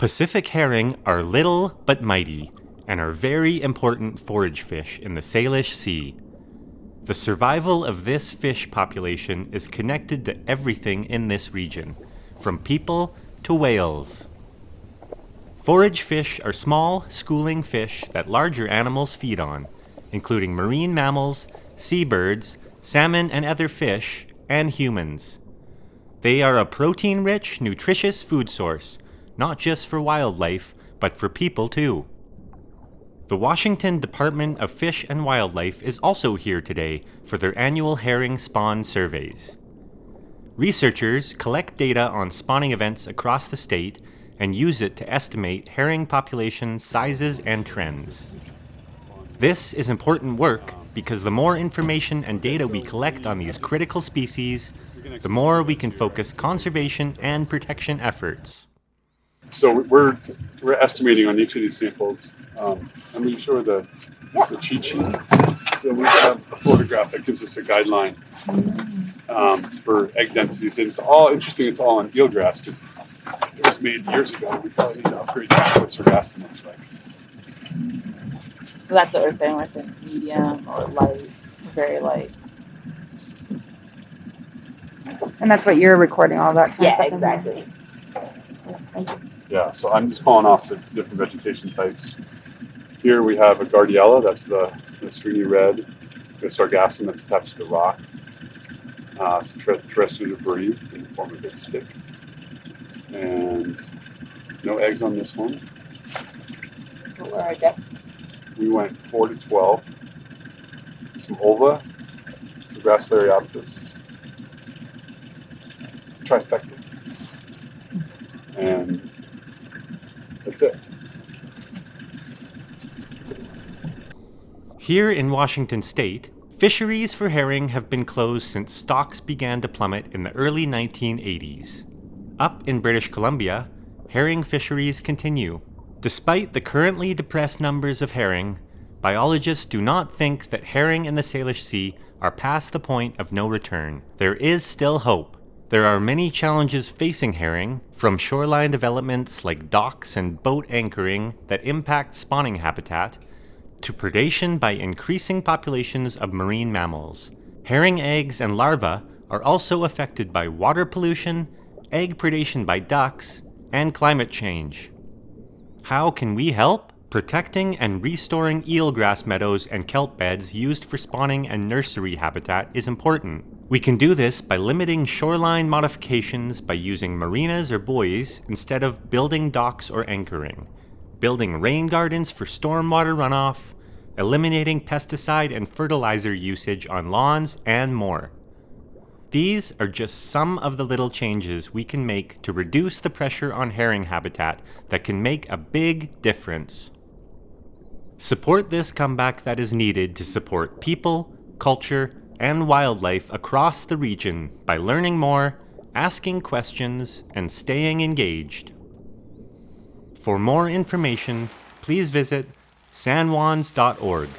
Pacific herring are little but mighty and are very important forage fish in the Salish Sea. The survival of this fish population is connected to everything in this region, from people to whales. Forage fish are small, schooling fish that larger animals feed on, including marine mammals, seabirds, salmon and other fish, and humans. They are a protein-rich, nutritious food source, not just for wildlife, but for people too. The Washington Department of Fish and Wildlife is also here today for their annual herring spawn surveys. Researchers collect data on spawning events across the state and use it to estimate herring population sizes and trends. This is important work because the more information and data we collect on these critical species, the more we can focus conservation and protection efforts. So we're estimating on each of these samples. I'm going to show the cheat sheet. So we have a photograph that gives us a guideline for egg densities. And it's all interesting. It's all on eelgrass because it was made years ago. We probably need to upgrade that to what sargassum looks like. So that's what we're saying. We're saying medium or light, very light. And that's what you're recording, all that kind of stuff? Exactly. Yeah, so I'm just calling off the different vegetation types. Here we have a Gardiella, that's the stringy red. We have sargassum that's attached to the rock. Some terrestrial debris in the form of a stick. And no eggs on this one. What were our guesses? We went 4 to 12. Some ova, the grass Lariopsis, trifecta. And that's it. Here in Washington State, fisheries for herring have been closed since stocks began to plummet in the early 1980s. Up in British Columbia, herring fisheries continue. Despite the currently depressed numbers of herring, biologists do not think that herring in the Salish Sea are past the point of no return. There is still hope. There are many challenges facing herring, from shoreline developments like docks and boat anchoring that impact spawning habitat, to predation by increasing populations of marine mammals. Herring eggs and larvae are also affected by water pollution, egg predation by ducks, and climate change. How can we help? Protecting and restoring eelgrass meadows and kelp beds used for spawning and nursery habitat is important. We can do this by limiting shoreline modifications by using marinas or buoys instead of building docks or anchoring, building rain gardens for stormwater runoff, eliminating pesticide and fertilizer usage on lawns, and more. These are just some of the little changes we can make to reduce the pressure on herring habitat that can make a big difference. Support this comeback that is needed to support people, culture, and wildlife across the region by learning more, asking questions, and staying engaged. For more information, please visit sanjuans.org.